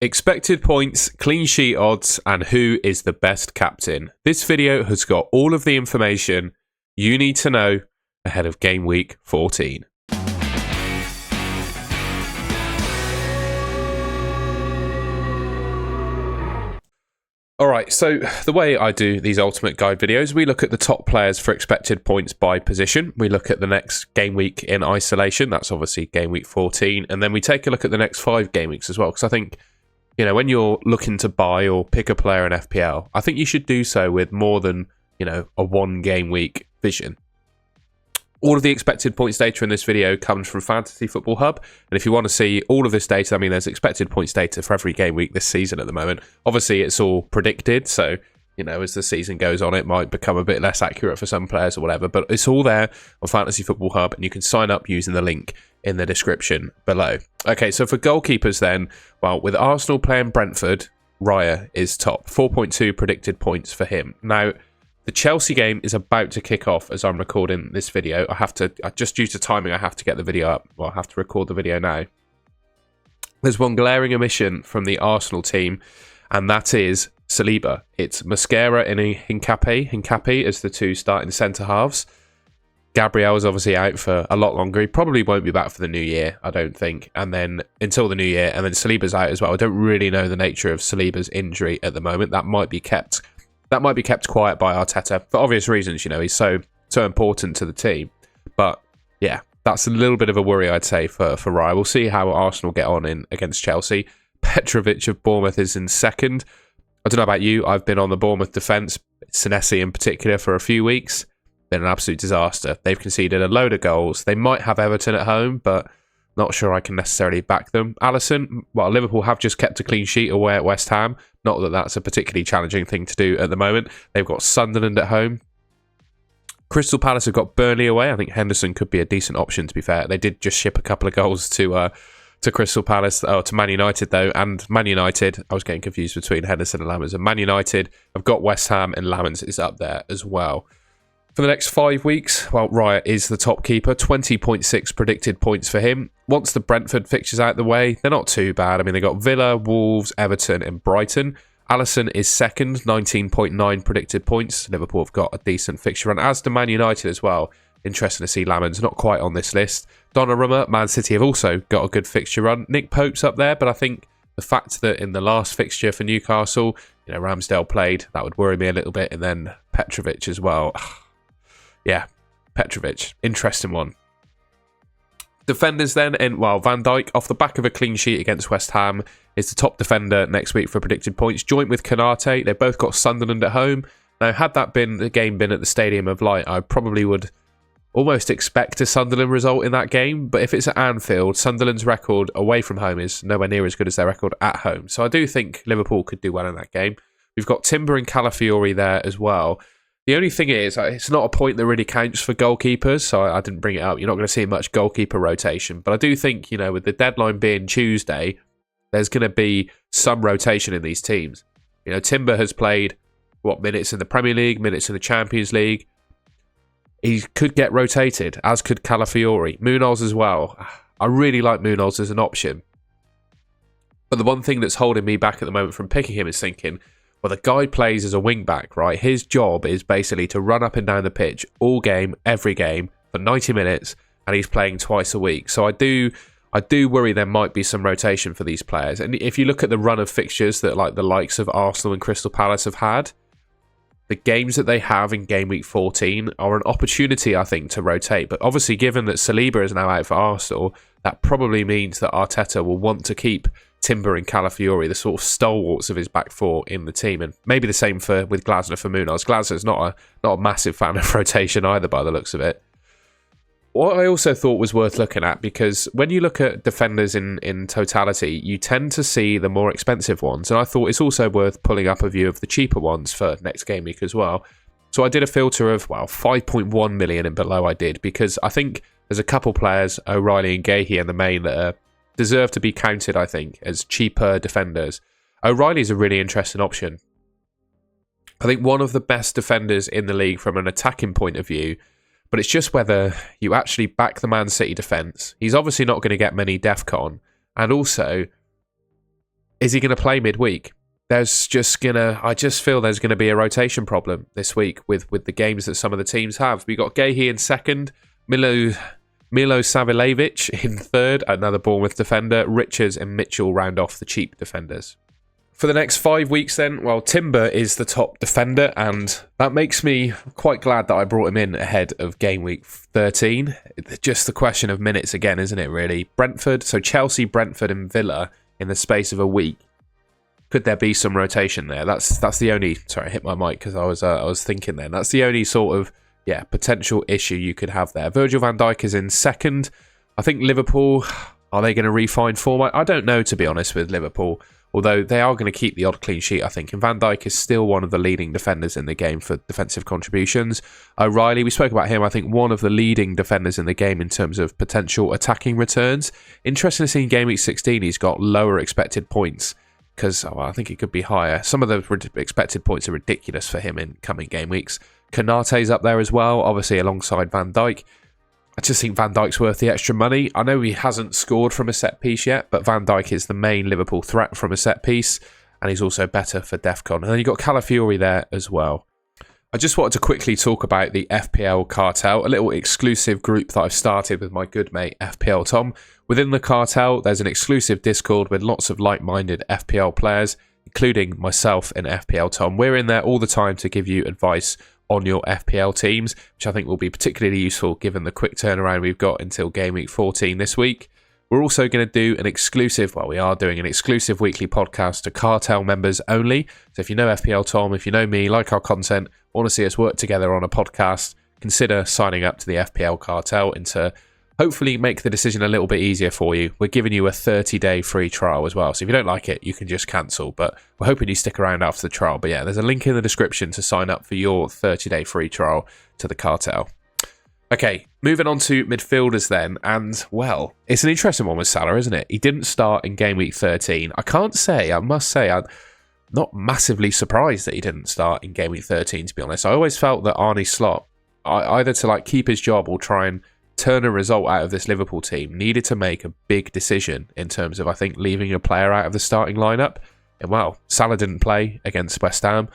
Expected points, clean sheet odds, and who is the best captain. This video has got all of the information you need to know ahead of game week 14. Alright, so the way I do these Ultimate Guide videos, we look at the top players for expected points by position. We look at the next game week in isolation. That's obviously game week 14. And then we take a look at the next 5 game weeks as well. Because I think, you know, when you're looking to buy or pick a player in FPL, I think you should do so with more than, you know, a 1 game week vision. All of the expected points data in this video comes from Fantasy Football Hub. And if you want to see all of this data, I mean, there's expected points data for every game week this season at the moment. Obviously, it's all predicted. So, you know, as the season goes on, it might become a bit less accurate for some players or whatever. But it's all there on Fantasy Football Hub. And you can sign up using the link in the description below. Okay, so for goalkeepers then, well, with Arsenal playing Brentford, Raya is top. 4.2 predicted points for him. Now, the Chelsea game is about to kick off as I'm recording this video. Just due to timing, I have to get the video up. Well, I have to record the video now. There's one glaring omission from the Arsenal team, and that is Saliba. It's Mascara and Hincapié. Hincapié as the 2 starting centre halves. Gabriel is obviously out for a lot longer. He probably won't be back for the new year, I don't think. And then until the new year, and then Saliba's out as well. I don't really know the nature of Saliba's injury at the moment. That might be kept quiet by Arteta for obvious reasons. You know, he's so important to the team. But yeah, that's a little bit of a worry, I'd say, for Raya. We'll see how Arsenal get on in against Chelsea. Petrovic of Bournemouth is in second. I don't know about you. I've been on the Bournemouth defence, Senesi in particular, for a few weeks. Been an absolute disaster. They've conceded a load of goals. They might have Everton at home, but not sure I can necessarily back them. Alisson, well, Liverpool have just kept a clean sheet away at West Ham. Not that that's a particularly challenging thing to do at the moment. They've got Sunderland at home. Crystal Palace have got Burnley away. I think Henderson could be a decent option, to be fair. They did just ship a couple of goals to Crystal Palace, or to Man United, though. And Man United, I was getting confused between Henderson and Lammers. And Man United have got West Ham, and Lammers is up there as well. For the next 5 weeks, well, Raya is the top keeper. 20.6 predicted points for him. Once the Brentford fixtures out the way, they're not too bad. I mean, they got Villa, Wolves, Everton and Brighton. Alisson is second, 19.9 predicted points. Liverpool have got a decent fixture run, as do Man United as well. Interesting to see Lamens not quite on this list. Donnarumma, Man City have also got a good fixture run. Nick Pope's up there, but I think the fact that in the last fixture for Newcastle, you know, Ramsdale played, that would worry me a little bit. And then Petrovic as well. Yeah, Petrovic, interesting one. Defenders then, well, Van Dijk, off the back of a clean sheet against West Ham, is the top defender next week for predicted points, joint with Konate. They both got Sunderland at home. Now, had that been the game been at the Stadium of Light, I probably would almost expect a Sunderland result in that game. But if it's at Anfield, Sunderland's record away from home is nowhere near as good as their record at home. So I do think Liverpool could do well in that game. We've got Timber and Calafiori there as well. The only thing is, it's not a point that really counts for goalkeepers, so I didn't bring it up. You're not going to see much goalkeeper rotation. But I do think, you know, with the deadline being Tuesday, there's going to be some rotation in these teams. You know, Timber has played, minutes in the Premier League, minutes in the Champions League. He could get rotated, as could Calafiori. Munoz as well. I really like Munoz as an option. But the one thing that's holding me back at the moment from picking him is thinking, well, the guy plays as a wing-back, right? His job is basically to run up and down the pitch all game, every game, for 90 minutes, and he's playing twice a week. So I do worry there might be some rotation for these players. And if you look at the run of fixtures that like the likes of Arsenal and Crystal Palace have had, the games that they have in game week 14 are an opportunity, I think, to rotate. But obviously, given that Saliba is now out for Arsenal, that probably means that Arteta will want to keep Timber and Calafiori, the sort of stalwarts of his back four, in the team. And maybe the same with Glasner for Munoz. Glasner's not a massive fan of rotation either, by the looks of it. What I also thought was worth looking at, because when you look at defenders in totality, you tend to see the more expensive ones. And I thought it's also worth pulling up a view of the cheaper ones for next game week as well. So I did a filter of, 5.1 million and below I did, because I think there's a couple players, O'Reilly and Gahey in the main, that deserve to be counted, I think, as cheaper defenders. O'Reilly's a really interesting option. I think one of the best defenders in the league from an attacking point of view, but it's just whether you actually back the Man City defence. He's obviously not going to get many DEFCON, and also Is he going to play midweek? I just feel there's going to be a rotation problem this week with the games that some of the teams have. We got Gahey in second, Milo Savilevic in third, another Bournemouth defender. Richards and Mitchell round off the cheap defenders. For the next 5 weeks then, well, Timber is the top defender, and that makes me quite glad that I brought him in ahead of game week 13. It's just the question of minutes again, isn't it, really? Brentford, so Chelsea, Brentford and Villa in the space of a week. Could there be some rotation there? That's the only... Sorry, I hit my mic because I was thinking then. That's the only sort of, potential issue you could have there. Virgil van Dijk is in second. I think Liverpool, are they going to refine form? I don't know, to be honest, with Liverpool. Although they are going to keep the odd clean sheet, I think. And Van Dijk is still one of the leading defenders in the game for defensive contributions. O'Reilly, we spoke about him, I think one of the leading defenders in the game in terms of potential attacking returns. Interesting to see in Game Week 16, he's got lower expected points. Because I think it could be higher. Some of the expected points are ridiculous for him in coming game weeks. Konate's up there as well, obviously alongside Van Dijk. I just think Van Dijk's worth the extra money. I know he hasn't scored from a set piece yet, but Van Dijk is the main Liverpool threat from a set piece, and he's also better for DEFCON. And then you've got Calafiori there as well. I just wanted to quickly talk about the FPL Cartel, a little exclusive group that I've started with my good mate FPL Tom. Within the Cartel, there's an exclusive Discord with lots of like-minded FPL players, including myself and FPL Tom. We're in there all the time to give you advice on your FPL teams, which I think will be particularly useful given the quick turnaround we've got until Game Week 14 this week. We're also going to do an exclusive, we are doing an exclusive weekly podcast to Cartel members only. So if you know FPL Tom, if you know me, like our content, want to see us work together on a podcast, consider signing up to the FPL Cartel and to hopefully make the decision a little bit easier for you. We're giving you a 30-day free trial as well. So if you don't like it, you can just cancel. But we're hoping you stick around after the trial. But yeah, there's a link in the description to sign up for your 30-day free trial to the Cartel. Okay, moving on to midfielders then. And, well, it's an interesting one with Salah, isn't it? He didn't start in Game Week 13. I must say, I'm not massively surprised that he didn't start in Game Week 13, to be honest. I always felt that Arne Slot, either to keep his job or try and turn a result out of this Liverpool team, needed to make a big decision in terms of, I think, leaving a player out of the starting lineup. And, well, Salah didn't play against West Ham.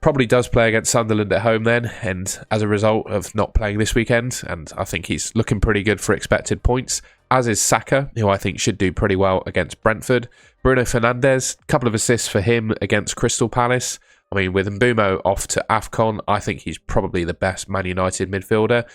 Probably does play against Sunderland at home then, and as a result of not playing this weekend, and I think he's looking pretty good for expected points, as is Saka, who I think should do pretty well against Brentford. Bruno Fernandes, a couple of assists for him against Crystal Palace. I mean, with Mbeumo off to AFCON, I think he's probably the best Man United midfielder.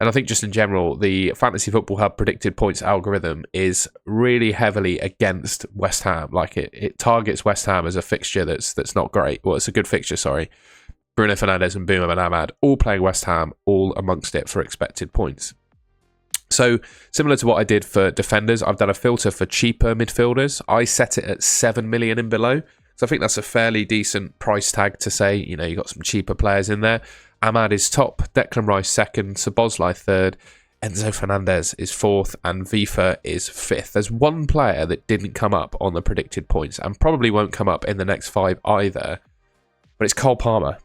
And I think just in general, the Fantasy Football Hub predicted points algorithm is really heavily against West Ham. It targets West Ham as a fixture that's not great. Well, it's a good fixture, sorry. Bruno Fernandes and Mbeumo and Ahmad all playing West Ham, all amongst it for expected points. So, similar to what I did for defenders, I've done a filter for cheaper midfielders. I set it at 7 million and below. So I think that's a fairly decent price tag to say, you got some cheaper players in there. Ahmad is top, Declan Rice second, Szoboszlai third, Enzo Fernandez is fourth, and Vifa is fifth. There's one player that didn't come up on the predicted points and probably won't come up in the next 5 either, but it's Cole Palmer.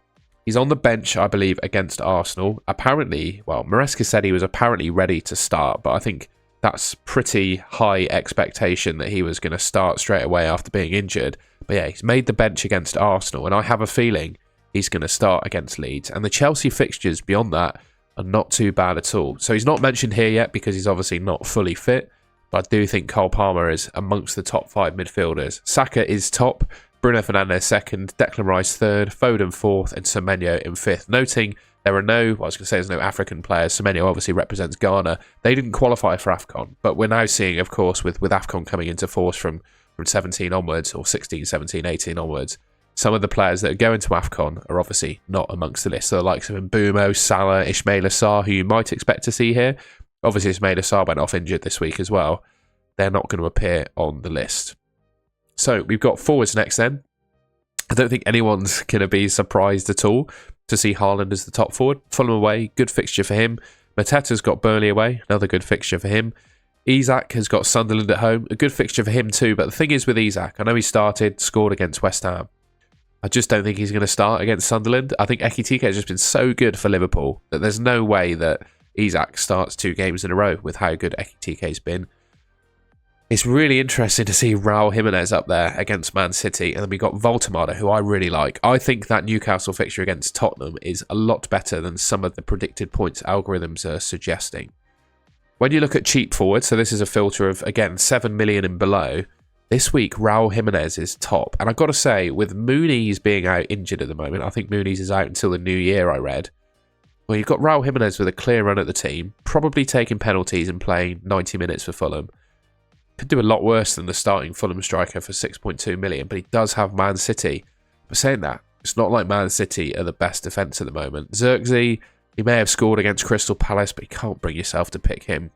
He's on the bench, I believe, against Arsenal. Apparently, Maresca said he was apparently ready to start, but I think that's pretty high expectation that he was going to start straight away after being injured. But yeah, he's made the bench against Arsenal, and I have a feeling he's going to start against Leeds. And the Chelsea fixtures beyond that are not too bad at all. So he's not mentioned here yet because he's obviously not fully fit. But I do think Cole Palmer is amongst the top 5 midfielders. Saka is top, Bruno Fernandes second, Declan Rice third, Foden fourth, and Semenyo in fifth. Noting there's no African players. Semenyo obviously represents Ghana. They didn't qualify for AFCON. But we're now seeing, of course, with AFCON coming into force from 17 onwards, or 16, 17, 18 onwards, some of the players that go into AFCON are obviously not amongst the list. So the likes of Mbeumo, Salah, Ismaila Sarr, who you might expect to see here. Obviously, Ismaila Sarr went off injured this week as well. They're not going to appear on the list. So we've got forwards next then. I don't think anyone's going to be surprised at all to see Haaland as the top forward. Fulham away, good fixture for him. Mateta's got Burnley away, another good fixture for him. Isak has got Sunderland at home, a good fixture for him too. But the thing is with Isak, I know he scored against West Ham. I just don't think he's going to start against Sunderland. I think Ekitike has just been so good for Liverpool that there's no way that Isak starts 2 games in a row with how good Ekitike's been. It's really interesting to see Raul Jimenez up there against Man City. And then we got Voltemada, who I really like. I think that Newcastle fixture against Tottenham is a lot better than some of the predicted points algorithms are suggesting. When you look at cheap forwards, so this is a filter of, again, 7 million and below, this week Raul Jimenez is top. And I've got to say, with Muniz being out injured at the moment, I think Muniz is out until the new year, I read. Well, you've got Raul Jimenez with a clear run at the team, probably taking penalties and playing 90 minutes for Fulham. Could do a lot worse than the starting Fulham striker for 6.2 million, but he does have Man City. But saying that, it's not like Man City are the best defence at the moment. Xerxes, he may have scored against Crystal Palace, but you can't bring yourself to pick him.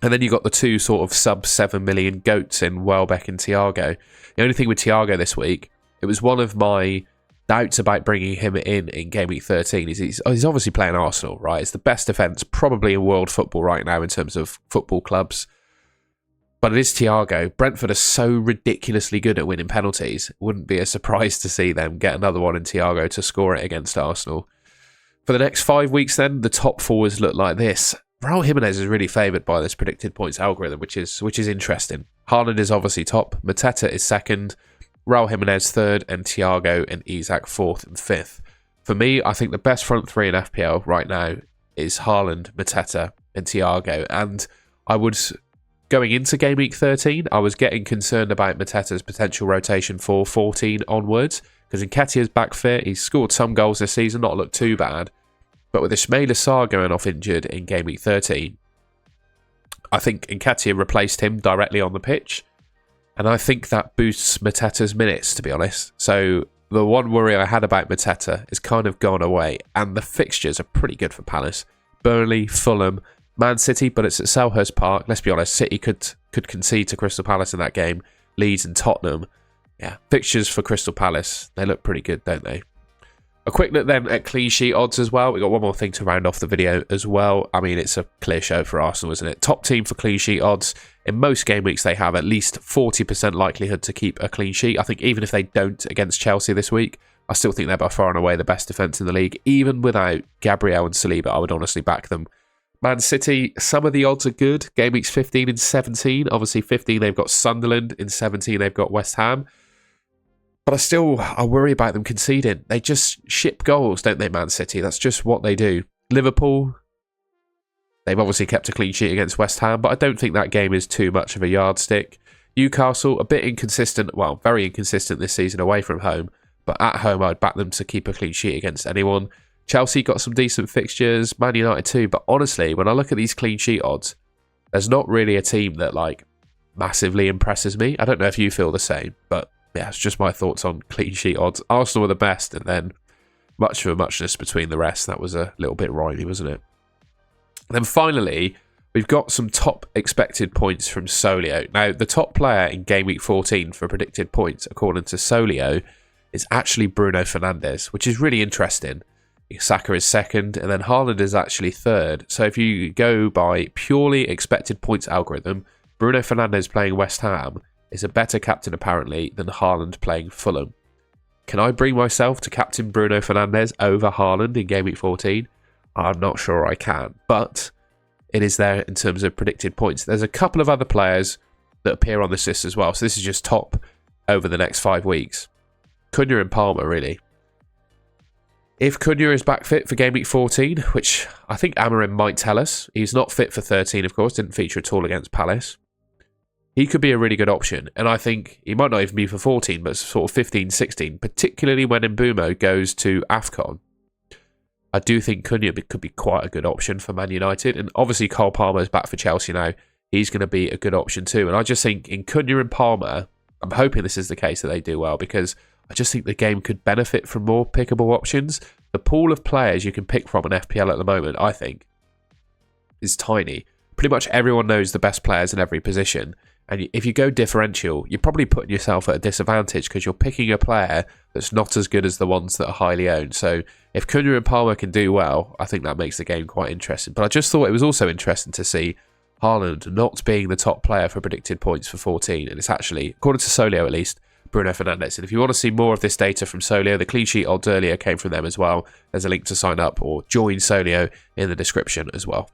And then you've got the two sort of sub 7 million goats in Welbeck and Thiago. The only thing with Thiago this week, it was one of my doubts about bringing him in Game Week 13. He's obviously playing Arsenal, right? It's the best defence probably in world football right now in terms of football clubs. But it is Thiago. Brentford are so ridiculously good at winning penalties. It wouldn't be a surprise to see them get another one in Thiago to score it against Arsenal. For the next 5 weeks then, the top forwards look like this. Raul Jimenez is really favoured by this predicted points algorithm, which is interesting. Haaland is obviously top. Mateta is second. Raul Jimenez third. And Thiago and Isak fourth and fifth. For me, I think the best front three in FPL right now is Haaland, Mateta and Thiago. And I would... Going into Game Week 13, I was getting concerned about Mateta's potential rotation for 14 onwards, because Nketiah's back fit, he's scored some goals this season, not looked too bad, but with Ismaila Sarr going off injured in Game Week 13, I think Nketiah replaced him directly on the pitch, and I think that boosts Mateta's minutes, to be honest. So the one worry I had about Mateta is kind of gone away, and the fixtures are pretty good for Palace. Burnley, Fulham, Man City, but it's at Selhurst Park. Let's be honest, City could concede to Crystal Palace in that game. Leeds and Tottenham. Yeah, fixtures for Crystal Palace, they look pretty good, don't they? A quick look then at clean sheet odds as well. We've got one more thing to round off the video as well. I mean, it's a clear show for Arsenal, isn't it? Top team for clean sheet odds. In most game weeks, they have at least 40% likelihood to keep a clean sheet. I think even if they don't against Chelsea this week, I still think they're by far and away the best defence in the league. Even without Gabriel and Saliba, I would honestly back them. Man City, some of the odds are good. Game weeks 15 and 17. Obviously, 15 they've got Sunderland. In 17 they've got West Ham. But I worry about them conceding. They just ship goals, don't they, Man City? That's just what they do. Liverpool, they've obviously kept a clean sheet against West Ham, but I don't think that game is too much of a yardstick. Newcastle, a bit inconsistent. Well, very inconsistent this season away from home. But at home, I'd back them to keep a clean sheet against anyone. Chelsea got some decent fixtures, Man United too, but honestly, when I look at these clean sheet odds, there's not really a team that massively impresses me. I don't know if you feel the same, but yeah, it's just my thoughts on clean sheet odds. Arsenal were the best, and then much of a muchness between the rest. That was a little bit rhymy, wasn't it? And then finally, we've got some top expected points from Solio. Now, the top player in Game Week 14 for predicted points, according to Solio, is actually Bruno Fernandes, which is really interesting. Saka is second, and then Haaland is actually third. So if you go by purely expected points algorithm, Bruno Fernandes playing West Ham is a better captain apparently than Haaland playing Fulham. Can I bring myself to captain Bruno Fernandes over Haaland in Game Week 14? I'm not sure I can, but it is there in terms of predicted points. There's a couple of other players that appear on this list as well, so this is just top over the next 5 weeks. Cunha and Palmer, really. If Cunha is back fit for Game Week 14, which I think Amorim might tell us, he's not fit for 13, of course, didn't feature at all against Palace. He could be a really good option, and I think he might not even be for 14, but sort of 15, 16, particularly when Mbeumo goes to AFCON. I do think Cunha could be quite a good option for Man United, and obviously Cole Palmer is back for Chelsea now. He's going to be a good option too, and I just think in Cunha and Palmer, I'm hoping this is the case that they do well, because I just think the game could benefit from more pickable options. The pool of players you can pick from in FPL at the moment, I think, is tiny. Pretty much everyone knows the best players in every position. And if you go differential, you're probably putting yourself at a disadvantage because you're picking a player that's not as good as the ones that are highly owned. So if Cunha and Palmer can do well, I think that makes the game quite interesting. But I just thought it was also interesting to see Haaland not being the top player for predicted points for 14. And it's actually, according to Solio at least, Bruno Fernandes. And if you want to see more of this data from Solio, the clean sheet odds earlier came from them as well. There's a link to sign up or join Solio in the description as well.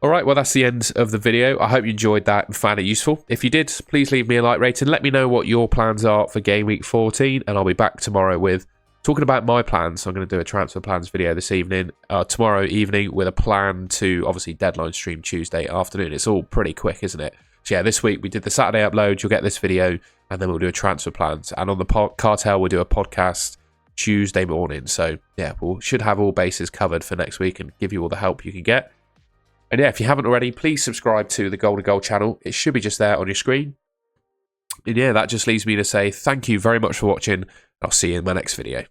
All right, well, that's the end of the video. I hope you enjoyed that and found it useful. If you did, please leave me a like rating. Let me know what your plans are for Game Week 14, and I'll be back tomorrow with talking about my plans. So I'm going to do a transfer plans video this evening, tomorrow evening, with a plan to obviously deadline stream Tuesday afternoon. It's all pretty quick, isn't it? So yeah, this week we did the Saturday upload. You'll get this video, and then we'll do a transfer plans. And on the cartel, we'll do a podcast Tuesday morning. So yeah, we should have all bases covered for next week and give you all the help you can get. And yeah, if you haven't already, please subscribe to the Golden Goal channel. It should be just there on your screen. And yeah, that just leaves me to say thank you very much for watching. I'll see you in my next video.